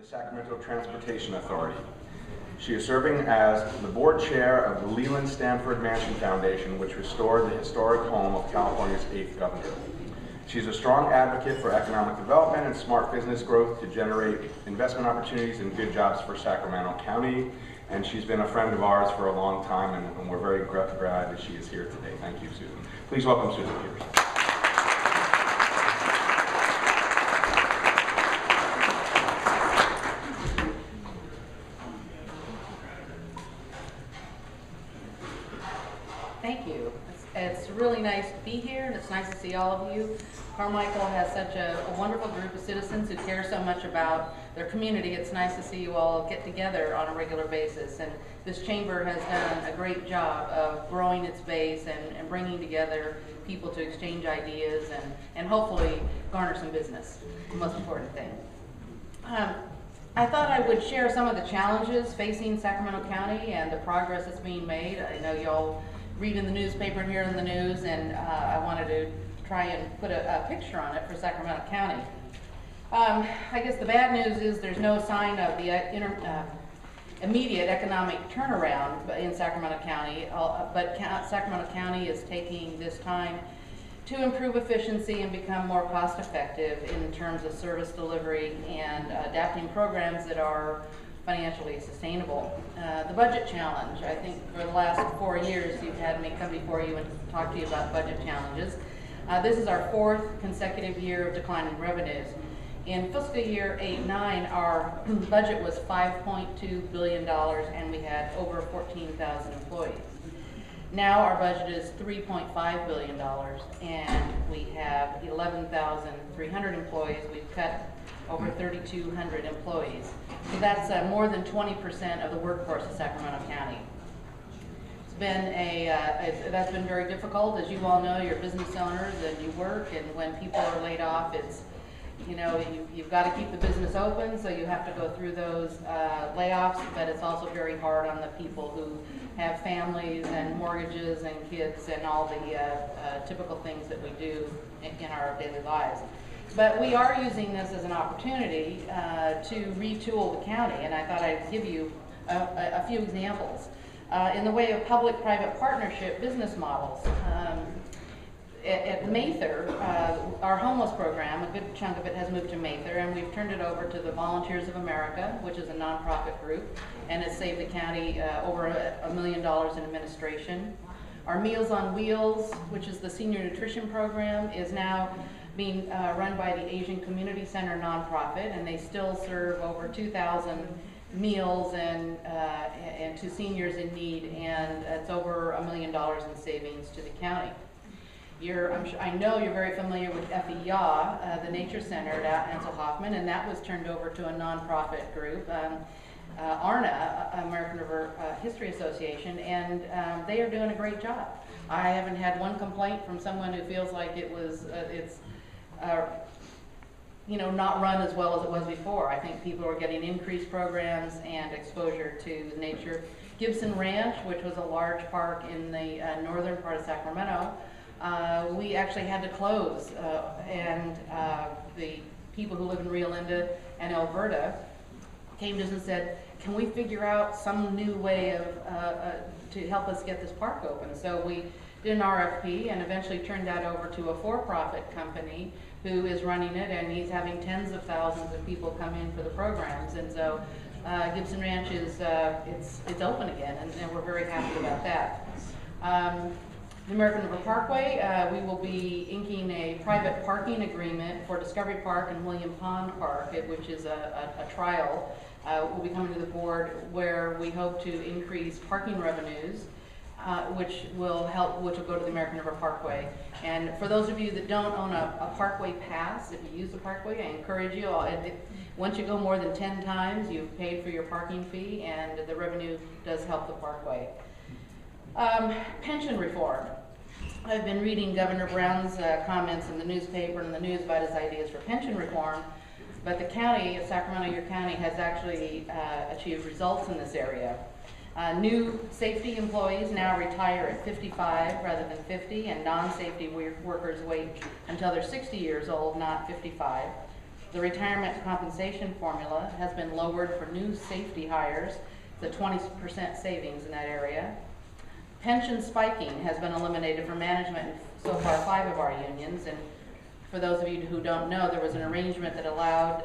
Sacramento Transportation Authority. She is serving as the board chair of the Leland Stanford Mansion Foundation, which restored the historic home of California's 8th governor. She's a strong advocate for economic development and smart business growth to generate investment opportunities and good jobs for Sacramento County. And she's been a friend of ours for a long time, and we're very glad that she is here today. Thank you, Susan. Please welcome Susan Peters. Thank you. It's really nice to be here, and it's nice to see all of you. Carmichael has such a wonderful group of citizens who care so much about their community. It's nice to see you all get together on a regular basis, and this chamber has done a great job of growing its base and bringing together people to exchange ideas and hopefully garner some business, the most important thing. I thought I would share some of the challenges facing Sacramento County and the progress that's being made. I know y'all read in the newspaper and hear in the news, and I wanted to try and put a picture on it for Sacramento County. I guess the bad news is there's no sign of the immediate economic turnaround in Sacramento County, but Sacramento County is taking this time to improve efficiency and become more cost effective in terms of service delivery and adapting programs that are financially sustainable. The budget challenge, I think for the last 4 years you've had me come before you and talk to you about budget challenges. This is our 4th consecutive year of declining revenues. In fiscal year 8-9, our budget was $5.2 billion and we had over 14,000 employees. Now our budget is $3.5 billion and we have 11,300 employees. We've cut over 3,200 employees. So that's more than 20% of the workforce of Sacramento County. It's been that's been very difficult. As you all know, you're business owners and you work, and when people are laid off, it's, you know, you've got to keep the business open, so you have to go through those layoffs, but it's also very hard on the people who have families and mortgages and kids and all the typical things that we do in our daily lives. But we are using this as an opportunity to retool the county, and I thought I'd give you a few examples. In the way of public-private partnership business models, at Mather, our homeless program, a good chunk of it has moved to Mather, and we've turned it over to the Volunteers of America, which is a nonprofit group, and has saved the county over $1 million in administration. Our Meals on Wheels, which is the senior nutrition program, is now being run by the Asian Community Center nonprofit, and they still serve over 2,000 meals and to seniors in need, and it's over $1 million in savings to the county. I know you're very familiar with FEYA, the Nature Center at Ansel Hoffman, and that was turned over to a nonprofit group, ARNA, American River History Association, and they are doing a great job. I haven't had one complaint from someone who feels like it's not run as well as it was before. I think people are getting increased programs and exposure to nature. Gibson Ranch, which was a large park in the northern part of Sacramento, we actually had to close, and the people who live in Rio Linda and Alberta came to us and said, can we figure out some new way to help us get this park open? So we did an RFP and eventually turned that over to a for-profit company who is running it, and he's having tens of thousands of people come in for the programs. And so Gibson Ranch is it's open again, and we're very happy about that. The American River Parkway, we will be inking a private parking agreement for Discovery Park and William Pond Park, which is a trial. Will be coming to the board where we hope to increase parking revenues, which will go to the American River Parkway. And for those of you that don't own a parkway pass, if you use the parkway, I encourage you, once you go more than 10 times, you've paid for your parking fee, and the revenue does help the parkway. Pension reform. I've been reading Governor Brown's comments in the newspaper and the news about his ideas for pension reform, but the county, Sacramento, your county, has actually achieved results in this area. New safety employees now retire at 55 rather than 50, and non-safety workers wait until they're 60 years old, not 55. The retirement compensation formula has been lowered for new safety hires, the 20% savings in that area. Pension spiking has been eliminated for management in so far 5 of our unions, and for those of you who don't know, there was an arrangement that allowed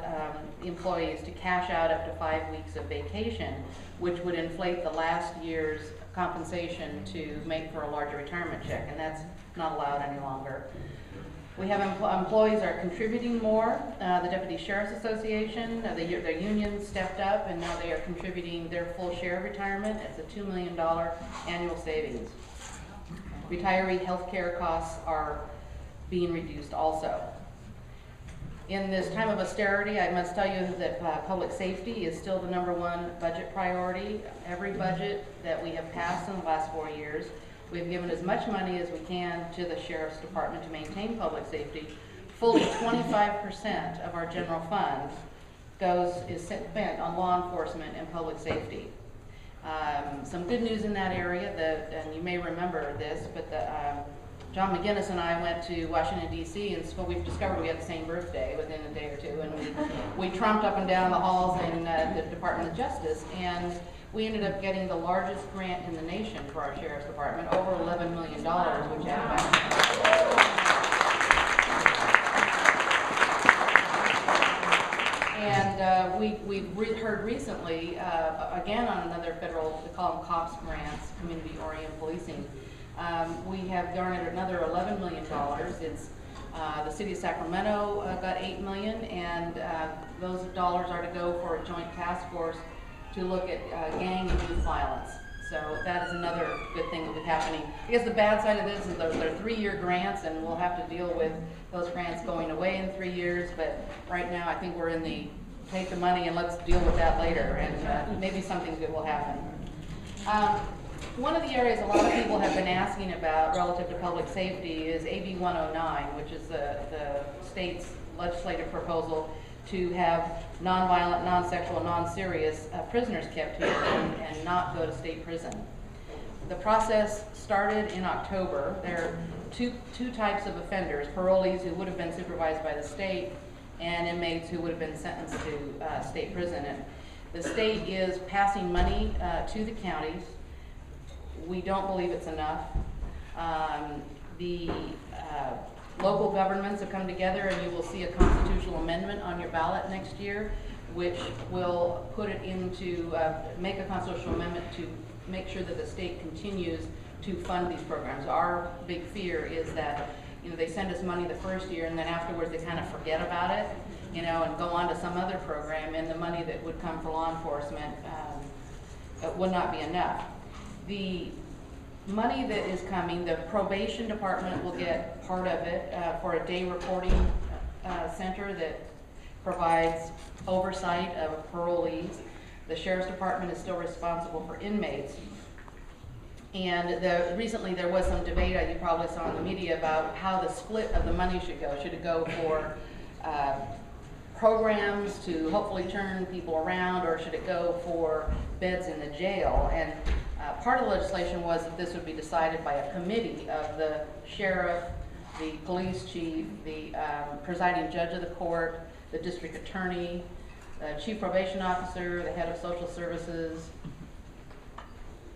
employees to cash out up to 5 weeks of vacation, which would inflate the last year's compensation to make for a larger retirement check, and that's not allowed any longer. We have employees are contributing more. The Deputy Sheriff's Association, their union stepped up, and now they are contributing their full share of retirement. It's a $2 million annual savings. Retiree health care costs are being reduced also. In this time of austerity, I must tell you that public safety is still the #1 budget priority. Every budget that we have passed in the last 4 years, we've given as much money as we can to the Sheriff's Department to maintain public safety. Fully 25% of our general fund is spent on law enforcement and public safety. Some good news in that area, and you may remember this, but John McGinnis and I went to Washington, D.C., and so we've discovered we had the same birthday within a day or two, and we tromped up and down the halls in the Department of Justice, and we ended up getting the largest grant in the nation for our Sheriff's Department, over $11 million, which and we've heard recently, again on another federal, we call them COPS grants, community-oriented policing, we have garnered another $11 million. It's the city of Sacramento got $8 million, and those dollars are to go for a joint task force to look at gang and youth violence. So that is another good thing that will be happening. I guess the bad side of this is they're 3-year grants, and we'll have to deal with those grants going away in 3 years, but right now I think we're in the take the money and let's deal with that later, and maybe something good will happen. One of the areas a lot of people have been asking about relative to public safety is AB 109, which is the state's legislative proposal to have nonviolent, non-sexual, non-serious prisoners kept here and not go to state prison. The process started in October. There are two types of offenders: parolees who would have been supervised by the state, and inmates who would have been sentenced to state prison. And the state is passing money to the counties. We don't believe it's enough. The local governments have come together, and you will see a constitutional amendment on your ballot next year, which will put it into, make a constitutional amendment to make sure that the state continues to fund these programs. Our big fear is that, they send us money the first year, and then afterwards they kind of forget about it, and go on to some other program, and the money that would come for law enforcement would not be enough. The money that is coming, the probation department will get part of it for a day reporting center that provides oversight of parolees. The Sheriff's Department is still responsible for inmates. And recently there was some debate, you probably saw in the media, about how the split of the money should go. Should it go for programs to hopefully turn people around, or should it go for beds in the jail? And part of the legislation was that this would be decided by a committee of the sheriff, the police chief, the presiding judge of the court, the district attorney, the chief probation officer, the head of social services,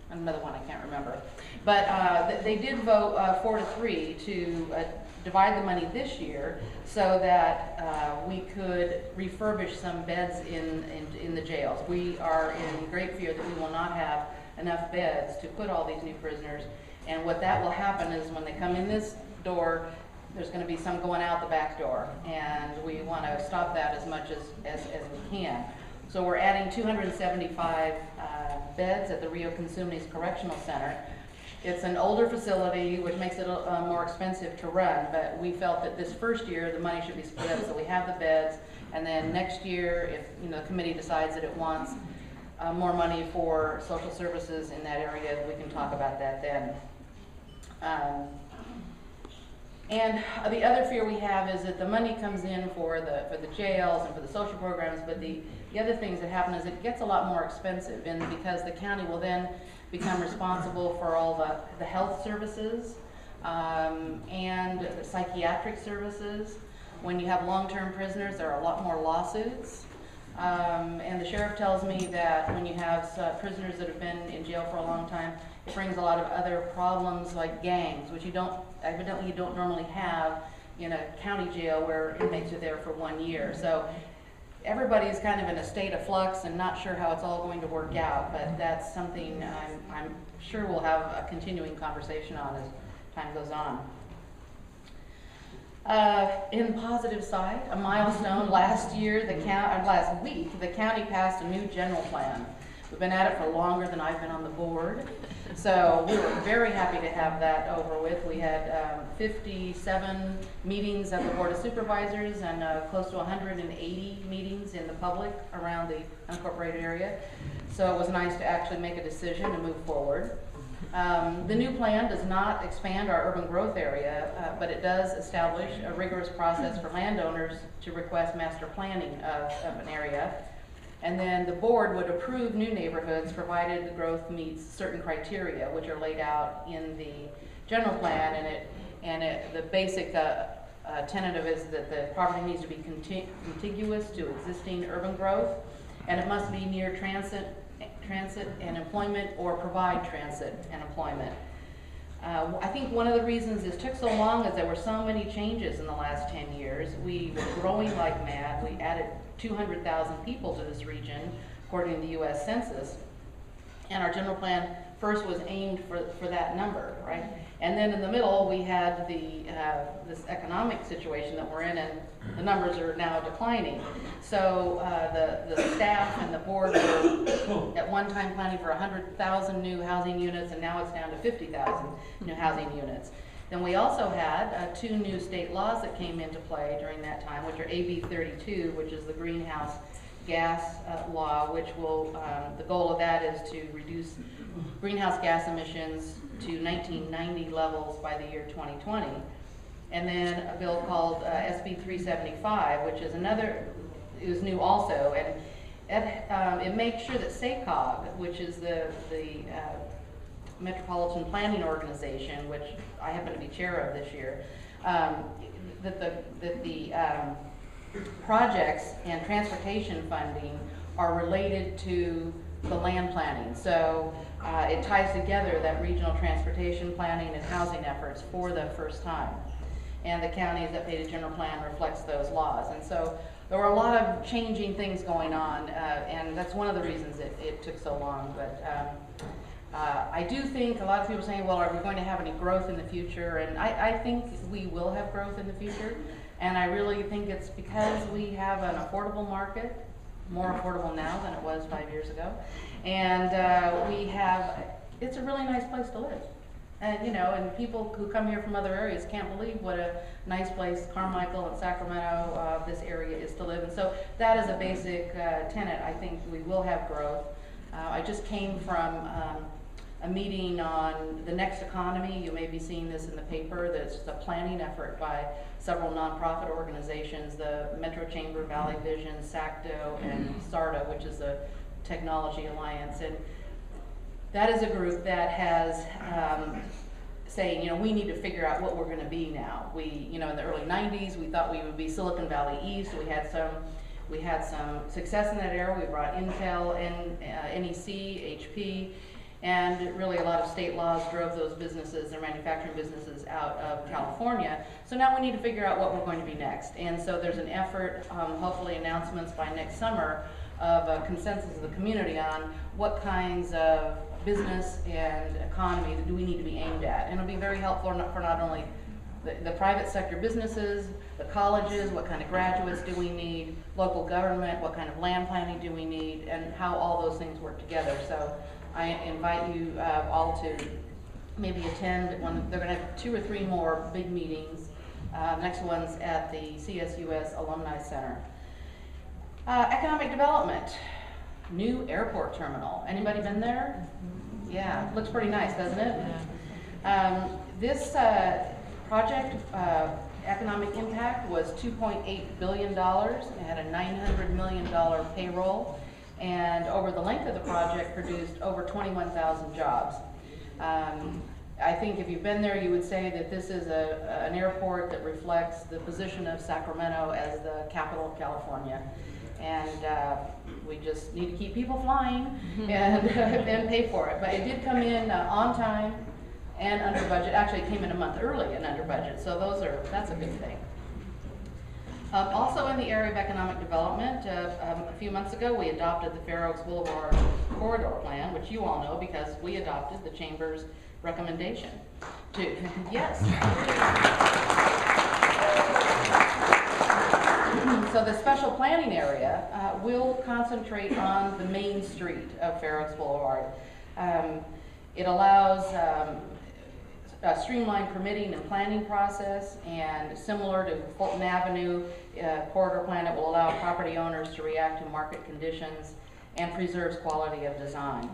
another one I can't remember. But they did vote 4-3 to divide the money this year so that we could refurbish some beds in the jails. We are in great fear that we will not have enough beds to put all these new prisoners, and what that will happen is when they come in this door, there's going to be some going out the back door, and we want to stop that as much as we can. So we're adding 275 beds at the Rio Consumes Correctional Center. It's an older facility, which makes it more expensive to run, but we felt that this first year the money should be split up so we have the beds, and then next year, if the committee decides that it wants more money for social services in that area, we can talk about that then. And the other fear we have is that the money comes in for the jails and for the social programs, but the other things that happen is it gets a lot more expensive, and because the county will then become responsible for all the health services and the psychiatric services. When you have long-term prisoners, there are a lot more lawsuits. And the sheriff tells me that when you have prisoners that have been in jail for a long time, it brings a lot of other problems like gangs, which evidently you don't normally have in a county jail where inmates are there for 1 year. So everybody's kind of in a state of flux and not sure how it's all going to work out, but that's something I'm sure we'll have a continuing conversation on as time goes on. In the positive side, a milestone last week, the county passed a new general plan. We've been at it for longer than I've been on the board, so we were very happy to have that over with. We had 57 meetings of the Board of Supervisors and close to 180 meetings in the public around the unincorporated area. So it was nice to actually make a decision to move forward. The new plan does not expand our urban growth area, but it does establish a rigorous process for landowners to request master planning of an area. And then the board would approve new neighborhoods provided the growth meets certain criteria, which are laid out in the general plan. The basic tenet of it is that the property needs to be contiguous to existing urban growth, and it must be near transit and employment or provide transit and employment. I think one of the reasons this took so long is there were so many changes in the last 10 years. We were growing like mad. We added 200,000 people to this region, according to the U.S. Census. And our general plan first was aimed for that number, right? And then in the middle, we had this economic situation that we're in, and the numbers are now declining. So the staff and the board were at one time planning for 100,000 new housing units, and now it's down to 50,000 new housing units. Then we also had 2 new state laws that came into play during that time, which are AB 32, which is the greenhouse gas law, which will, the goal of that is to reduce greenhouse gas emissions to 1990 levels by the year 2020. And then a bill called SB 375, which is it was new also, and it makes sure that SACOG, which is the Metropolitan Planning Organization, which I happen to be chair of this year, that the projects and transportation funding are related to the land planning. So it ties together that regional transportation planning and housing efforts for the first time. And the county's updated general plan reflects those laws. And so there were a lot of changing things going on, and that's one of the reasons it took so long. But I do think a lot of people are saying, well, are we going to have any growth in the future? And I think we will have growth in the future. And I really think it's because we have an affordable market, more affordable now than it was 5 years ago. And it's a really nice place to live. And, and people who come here from other areas can't believe what a nice place Carmichael and Sacramento, this area is to live. And so that is a basic tenet. I think we will have growth. I just came from a meeting on the next economy. You may be seeing this in the paper. That's the planning effort by several nonprofit organizations, the Metro Chamber, Valley Vision, SACTO, and SARTA, which is the Technology Alliance. And that is a group that has saying, we need to figure out what we're going to be now. We, in the early 90s, we thought we would be Silicon Valley East. We had some success in that era. We brought Intel, NEC, HP, and really a lot of state laws drove those businesses, their manufacturing businesses, out of California. So now we need to figure out what we're going to be next. And so there's an effort, hopefully announcements by next summer, of a consensus of the community on what kinds of business and economy do we need to be aimed at. And it'll be very helpful for not only the private sector businesses, the colleges, what kind of graduates do we need, local government, what kind of land planning do we need, and how all those things work together. So I invite you all to maybe attend. They're going to have 2 or 3 more big meetings. Next one's at the CSUS Alumni Center. Economic development, new airport terminal. Anybody been there? Yeah, looks pretty nice, doesn't it? Yeah. This project, economic impact, was $2.8 billion. It had a $900 million payroll, and over the length of the project produced over 21,000 jobs. I think if you've been there, you would say that this is an airport that reflects the position of Sacramento as the capital of California. And we just need to keep people flying and, and pay for it. But it did come in on time and under budget. Actually, it came in a month early and under budget, so that's a good thing. Also in the area of economic development, a few months ago we adopted the Fair Oaks Boulevard Corridor Plan, which you all know because we adopted the Chamber's recommendation to, yes. So the special planning area will concentrate on the main street of Fair Oaks Boulevard. It allows a streamlined permitting and planning process, and similar to Fulton Avenue corridor plan, it will allow property owners to react to market conditions and preserves quality of design.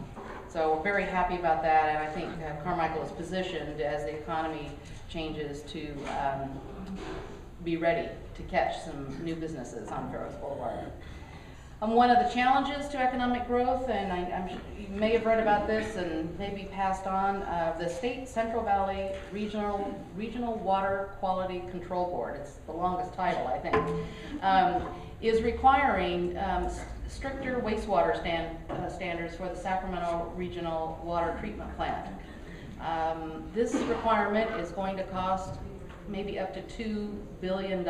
So we're very happy about that, and I think Carmichael is positioned as the economy changes to be ready to catch some new businesses on Fair Oaks Boulevard. One of the challenges to economic growth, and you may have read about this and maybe passed on, the State Central Valley Regional Water Quality Control Board, it's the longest title I think, is requiring stricter wastewater standards for the Sacramento Regional Water Treatment Plant. This requirement is going to cost maybe up to $2 billion.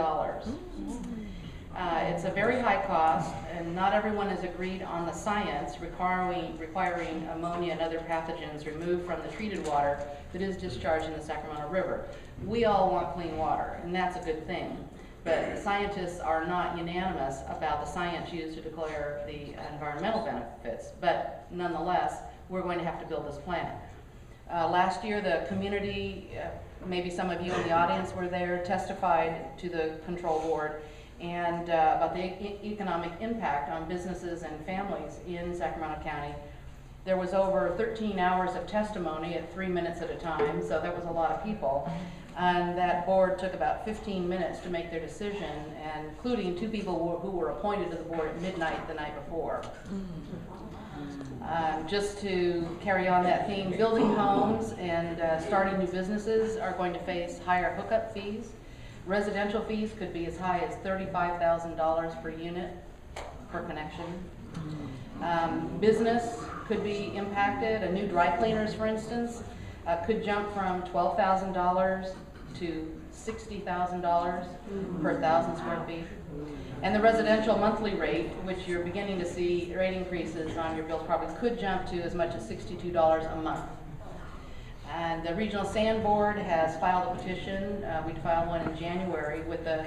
It's a very high cost, and not everyone has agreed on the science requiring ammonia and other pathogens removed from the treated water that is discharged in the Sacramento River. We all want clean water, and that's a good thing. But scientists are not unanimous about the science used to declare the environmental benefits. But nonetheless, we're going to have to build this plant. Last year, the community, maybe some of you in the audience were there, testified to the control board and about the economic impact on businesses and families in Sacramento County. There was over 13 hours of testimony at 3 minutes at a time, so that was a lot of people. And that board took about 15 minutes to make their decision, and including 2 people who were appointed to the board at midnight the night before. Just to carry on that theme, building homes and starting new businesses are going to face higher hookup fees. Residential fees could be as high as $35,000 per unit per connection. Business could be impacted. A new dry cleaners, for instance, could jump from $12,000 to $60,000 per 1,000 square feet. And the residential monthly rate, which you're beginning to see rate increases on your bills, probably could jump to as much as $62 a month. And the Regional Sand Board has filed a petition. We filed one in January with the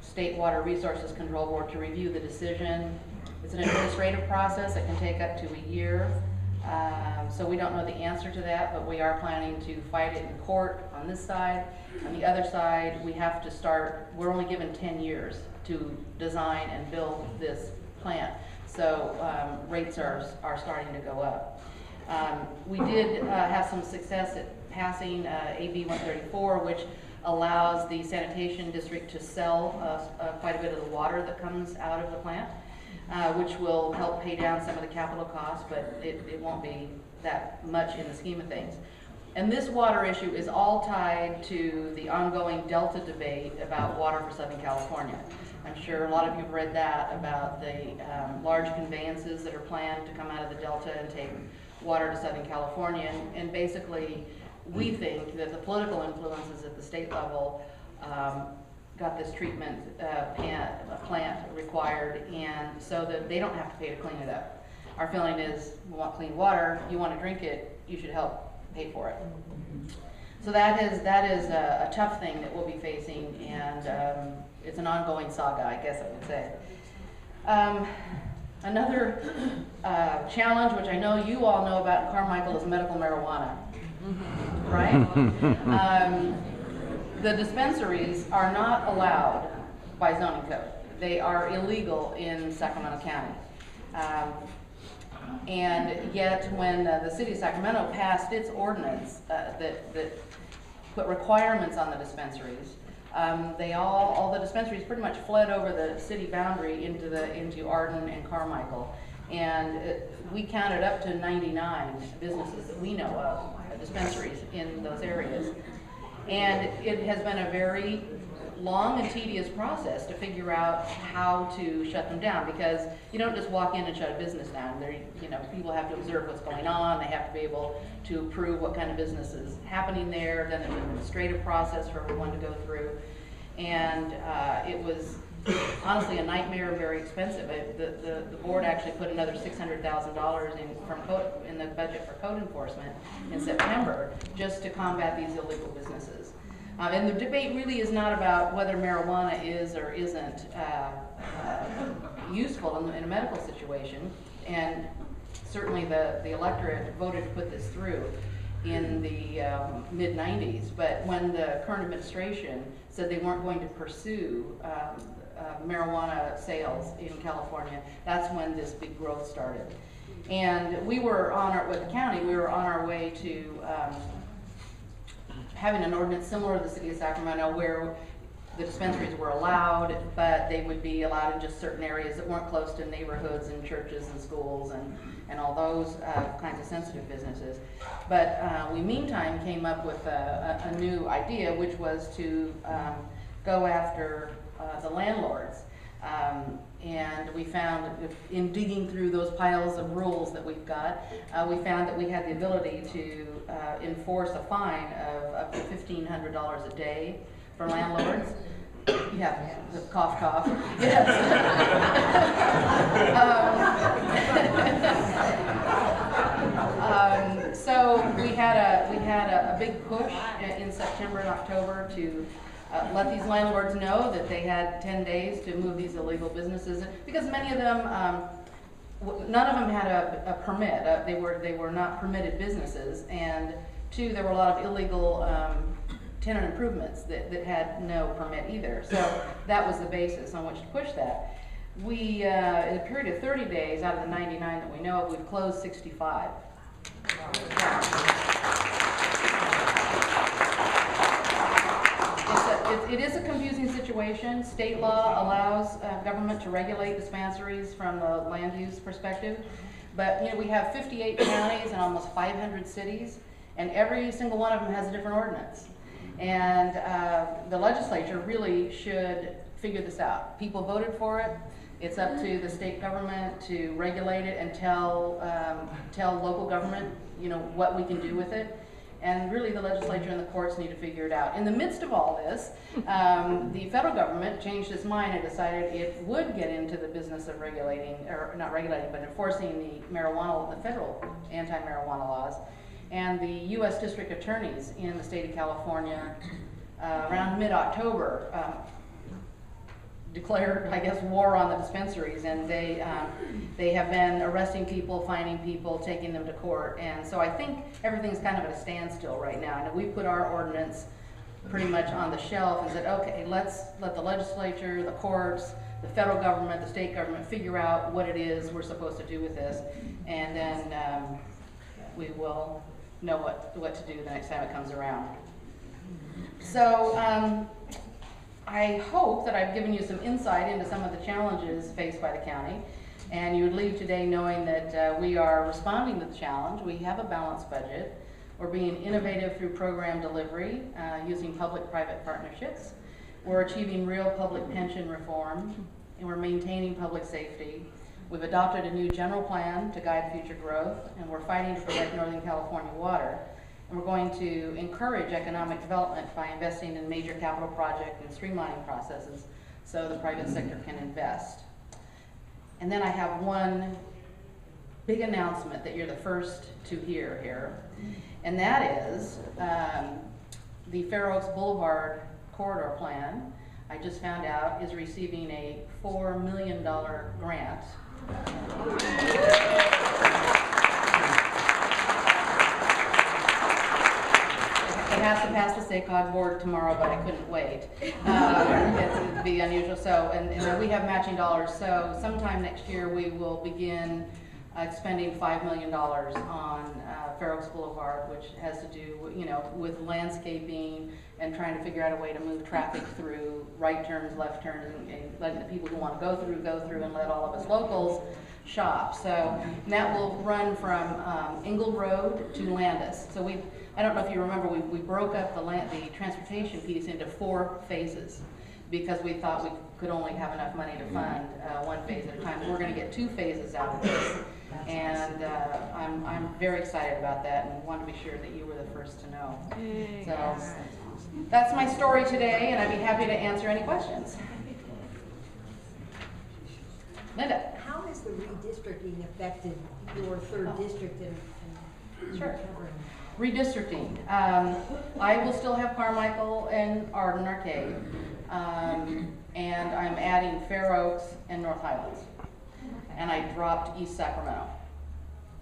State Water Resources Control Board to review the decision. It's an administrative process. It can take up to a year. So we don't know the answer to that, but we are planning to fight it in court on this side. On the other side, we have to start, we're only given 10 years to design and build this plant. So rates are starting to go up. We did have some success at passing AB 134, which allows the sanitation district to sell quite a bit of the water that comes out of the plant, which will help pay down some of the capital costs, but it won't be that much in the scheme of things. And this water issue is all tied to the ongoing Delta debate about water for Southern California. I'm sure a lot of you have read that about the large conveyances that are planned to come out of the Delta and take water to Southern California. And basically, we think that the political influences at the state level got this treatment plant required, and so that they don't have to pay to clean it up. Our feeling is, we want clean water, you want to drink it, you should help pay for it. So that is a tough thing that we'll be facing, and it's an ongoing saga, I guess I would say. Another challenge, which I know you all know about in Carmichael, is medical marijuana, right? The dispensaries are not allowed by zoning code. They are illegal in Sacramento County. And yet when the city of Sacramento passed its ordinance that put requirements on the dispensaries, all the dispensaries pretty much fled over the city boundary into Arden and Carmichael. And we counted up to 99 businesses that we know of, dispensaries in those areas. And it has been a very long and tedious process to figure out how to shut them down, because you don't just walk in and shut a business down. People have to observe what's going on. They have to be able to approve what kind of business is happening there. Then there's an administrative process for everyone to go through. And it was honestly a nightmare and very expensive. The board actually put another $600,000 in the budget for code enforcement in September just to combat these illegal businesses. And the debate really is not about whether marijuana is or isn't useful in a medical situation. And certainly the electorate voted to put this through in the mid-90s. But when the current administration said they weren't going to pursue marijuana sales in California, that's when this big growth started. And we were with the county, we were on our way to having an ordinance similar to the city of Sacramento, where the dispensaries were allowed, but they would be allowed in just certain areas that weren't close to neighborhoods and churches and schools and all those kinds of sensitive businesses. But we meantime came up with a new idea, which was to go after the landlords. And we found, in digging through those piles of rules that we've got, we found that we had the ability to enforce a fine of up to $1,500 a day for landlords. Yeah, the cough, cough. Yes. So we had a big push in September and October to let these landlords know that they had 10 days to move these illegal businesses, because many of them, none of them had a permit. They were not permitted businesses, and two, there were a lot of illegal tenant improvements that had no permit either. So that was the basis on which to push that. We, in a period of 30 days, out of the 99 that we know of, we've closed 65. It is a confusing situation. State law allows government to regulate dispensaries from the land use perspective, but we have 58 counties and almost 500 cities, and every single one of them has a different ordinance. And the legislature really should figure this out. People voted for it. It's up to the state government to regulate it and tell local government, what we can do with it. And really the legislature and the courts need to figure it out. In the midst of all this, the federal government changed its mind and decided it would get into the business of regulating, or not regulating, but enforcing the federal anti-marijuana laws. And the U.S. district attorneys in the state of California, around mid-October, declared, I guess, war on the dispensaries, and they have been arresting people, fining people, taking them to court. And so I think everything's kind of at a standstill right now. And we put our ordinance pretty much on the shelf and said, okay, let's let the legislature, the courts, the federal government, the state government figure out what it is we're supposed to do with this, and then we will know what to do the next time it comes around. So I hope that I've given you some insight into some of the challenges faced by the county, and you would leave today knowing that we are responding to the challenge. We have a balanced budget. We're being innovative through program delivery, using public-private partnerships. We're achieving real public pension reform, and we're maintaining public safety. We've adopted a new general plan to guide future growth, and we're fighting to protect Northern California water. And we're going to encourage economic development by investing in major capital projects and streamlining processes so the private sector can invest. And then I have one big announcement that you're the first to hear here, and that is the Fair Oaks Boulevard Corridor Plan, I just found out, is receiving a $4 million grant. It has to pass the SACOG board tomorrow, but I couldn't wait. It'd be unusual. So, and we have matching dollars. So sometime next year we will begin spending $5 million on Fair Oaks Boulevard, which has to do, with landscaping and trying to figure out a way to move traffic through right turns, left turns, and letting the people who want to go through, and let all of us locals shop. So and that will run from Ingle Road to Landis. So I don't know if you remember, we broke up the transportation piece into 4 phases because we thought we could only have enough money to fund one phase at a time. We're going to get 2 phases out of this, and I'm very excited about that, and wanted to be sure that you were the first to know. So that's my story today, and I'd be happy to answer any questions. Linda. How has the redistricting affected your 3rd district and Sure. Redistricting. I will still have Carmichael and Arden Arcade, and I'm adding Fair Oaks and North Highlands, and I dropped East Sacramento.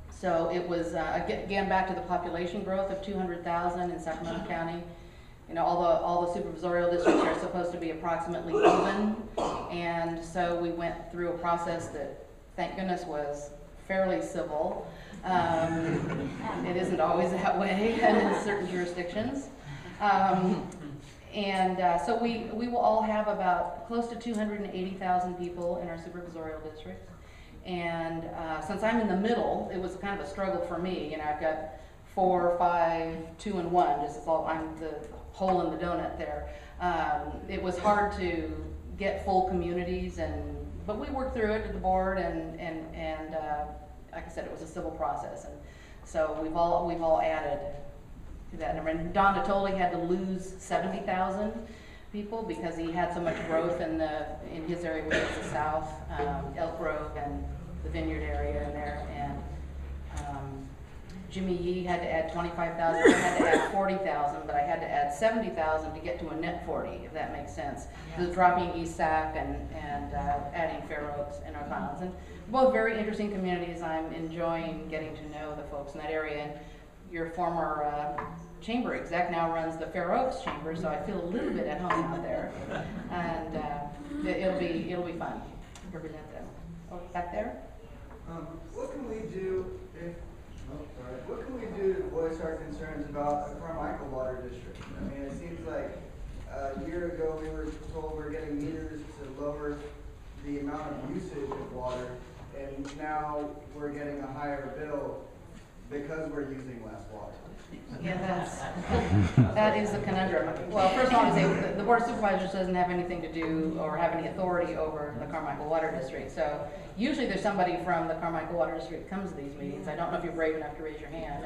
So it was again back to the population growth of 200,000 in Sacramento County. You know, all the supervisorial districts are supposed to be approximately even, and so we went through a process that, thank goodness, was fairly civil. It isn't always that way in certain jurisdictions. So we will all have about close to 280,000 people in our supervisorial districts. And since I'm in the middle, it was kind of a struggle for me. You know, I've got 4, 5, 2, and 1. I'm the hole in the donut there. It was hard to get full communities, but we worked through it at the board, and like I said, it was a civil process, and so we've all added to that number. And Don Natoli had to lose 70,000 people because he had so much growth in his area, which is the south, Elk Grove and the Vineyard area in there. And Jimmy Yee had to add 25,000. I had to add 40,000, but I had to add 70,000 to get to a net 40, if that makes sense. So dropping East Sac and adding Fair Oaks and North Highlands. And both very interesting communities. I'm enjoying getting to know the folks in that area. And your former chamber exec now runs the Fair Oaks chamber, so I feel a little bit at home out there. And it'll be fun to represent them. Oh, back there? What can we do to voice our concerns about the Carmichael Water District? I mean, it seems like a year ago we were told we're getting meters to lower the amount of usage of water, and now we're getting a higher bill because we're using less water. Yeah, that is the conundrum. Well, first of all, I say the Board of Supervisors doesn't have anything to do or have any authority over the Carmichael Water District. So usually there's somebody from the Carmichael Water District that comes to these meetings. I don't know if you're brave enough to raise your hand.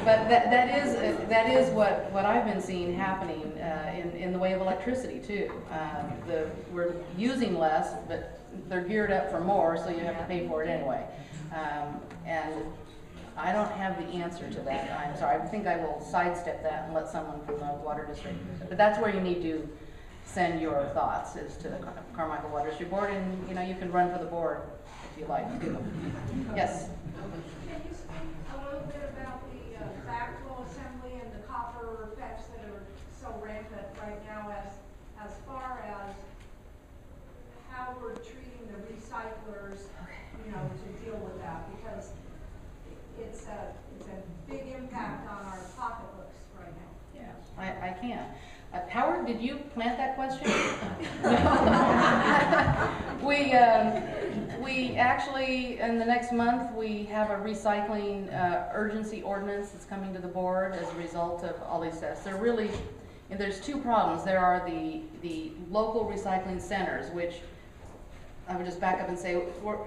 But that is what I've been seeing happening in the way of electricity too. We're using less, but they're geared up for more, so you have to pay for it anyway. And I don't have the answer to that. I'm sorry. I think I will sidestep that and let someone from the water district. But that's where you need to send your thoughts, is to the Carmichael Water District Board, and you can run for the board if you like to. Yes. Can you speak a little bit about the backflow assembly and the copper thefts that are so rampant right now, as far as how we're treating the recyclers, to deal with that, because it's a big impact on our pocketbooks right now. Yeah, I can. Howard, did you plant that question? We actually, in the next month, we have a recycling urgency ordinance that's coming to the board as a result of all these tests. There's 2 problems. There are the local recycling centers, which I would just back up and say,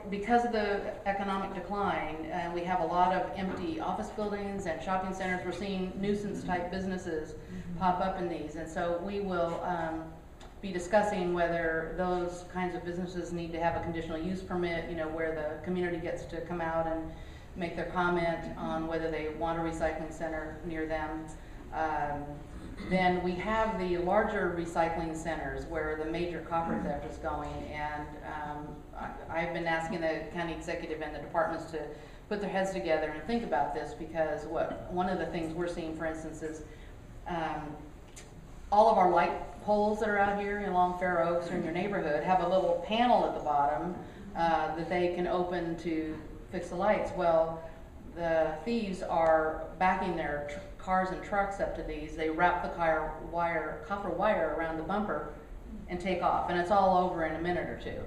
because of the economic decline, we have a lot of empty office buildings and shopping centers. We're seeing nuisance type businesses pop up in these, and so we will be discussing whether those kinds of businesses need to have a conditional use permit, where the community gets to come out and make their comment on whether they want a recycling center near them. Then we have the larger recycling centers where the major copper theft is going, and I've been asking the county executive and the departments to put their heads together and think about this, because one of the things we're seeing, for instance, is all of our light poles that are out here along Fair Oaks or in your neighborhood have a little panel at the bottom that they can open to fix the lights. Well, the thieves are backing their cars and trucks up to these. They wrap the copper wire around the bumper and take off, and it's all over in a minute or two.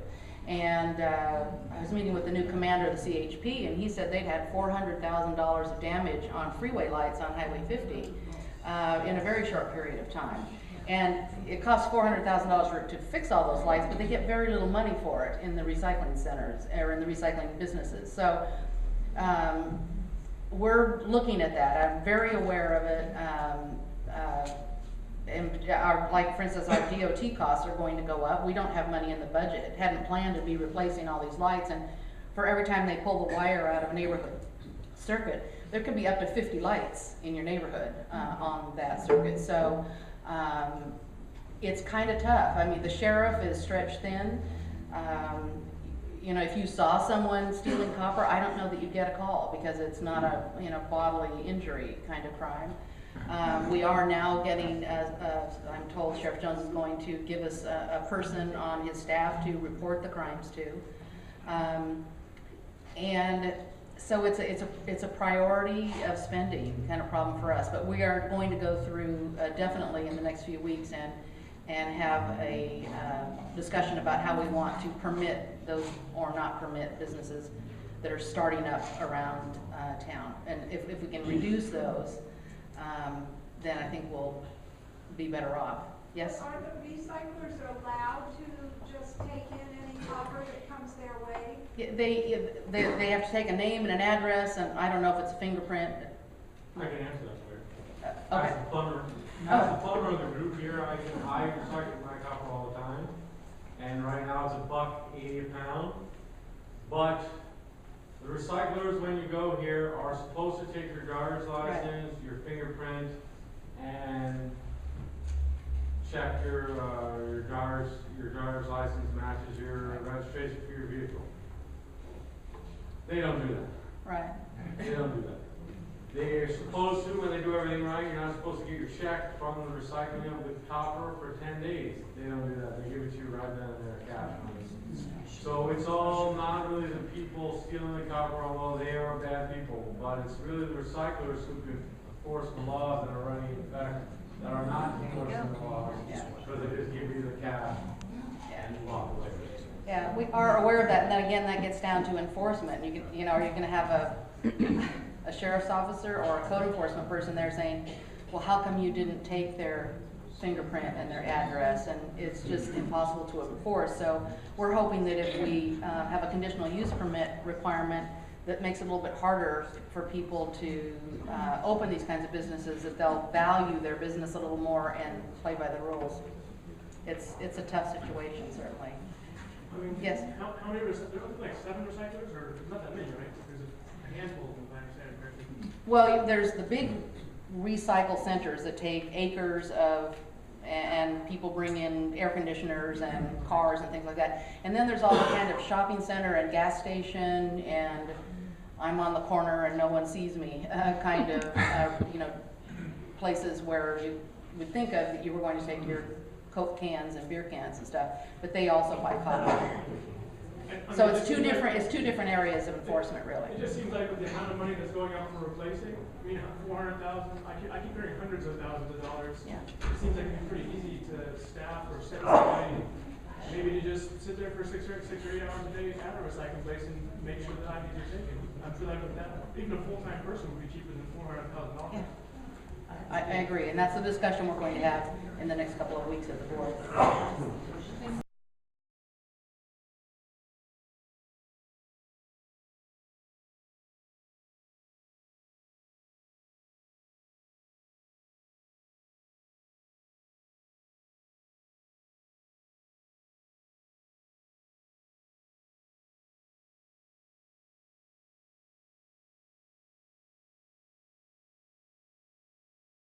And I was meeting with the new commander of the CHP, and he said they'd had $400,000 of damage on freeway lights on Highway 50 in a very short period of time. And it costs $400,000 to fix all those lights, but they get very little money for it in the recycling centers or in the recycling businesses. So we're looking at that. I'm very aware of it. And like for instance, our DOT costs are going to go up. We don't have money in the budget. Hadn't planned to be replacing all these lights, and for every time they pull the wire out of a neighborhood circuit, there could be up to 50 lights in your neighborhood on that circuit. So it's kind of tough. I mean, the sheriff is stretched thin. You know, if you saw someone stealing copper, I don't know that you'd get a call because it's not a bodily injury kind of crime. We are now getting, I'm told Sheriff Jones is going to give us a person on his staff to report the crimes to. And so it's a priority of spending kind of problem for us, but we are going to go through definitely in the next few weeks and have a discussion about how we want to permit those or not permit businesses that are starting up around town. And if we can reduce those, then I think we'll be better off. Yes? Are the recyclers allowed to just take in any copper that comes their way? Yeah, they have to take a name and an address, and I don't know if it's a fingerprint. I can answer that for you. Okay. As the plumber of the group here, I recycle my copper all the time, and right now it's $1.80 a pound. But the recyclers, when you go here, are supposed to take your driver's license, your fingerprint, and check your driver's license matches your registration for your vehicle. They don't do that. Right. They don't do that. They're supposed to, when they do everything right, you're not supposed to get your check from the recycling of the copper for 10 days. They don't do that. They give it to you right then and there, cash. So it's all not really the people stealing the copper, although they are bad people, but it's really the recyclers who can enforce the laws that are running in effect, that are not enforcing the laws, because they just give you the cash and you walk away. Yeah, we are aware of that, and then again, that gets down to enforcement. You can, are you going to have a sheriff's officer or a code enforcement person there saying, well, how come you didn't take their fingerprint and their address? And it's just impossible to enforce. So we're hoping that if we have a conditional use permit requirement that makes it a little bit harder for people to open these kinds of businesses, that they'll value their business a little more and play by the rules. It's a tough situation, certainly. I mean, yes? How many, there's like 7 recyclers, or not that many, right? There's a handful of them, if I understand it correctly. Well, there's the big recycle centers that take acres of, and people bring in air conditioners and cars and things like that. And then there's all the kind of shopping center and gas station and I'm on the corner and no one sees me kind of, places where you would think of that you were going to take your Coke cans and beer cans and stuff, but they also buy copper. So it's two different areas of enforcement, really. It just seems like with the amount of money that's going out for replacing, I mean, 400,000, I keep hearing hundreds of thousands of dollars. Yeah. It seems like it'd be pretty easy to staff or set somebody, maybe to just sit there for 6 or 8 hours a day at a recycling place and make sure that IDs are taken. I'm sure that even a full-time person would be cheaper than $400,000. Yeah. I agree, and that's the discussion we're going to have in the next couple of weeks at the board.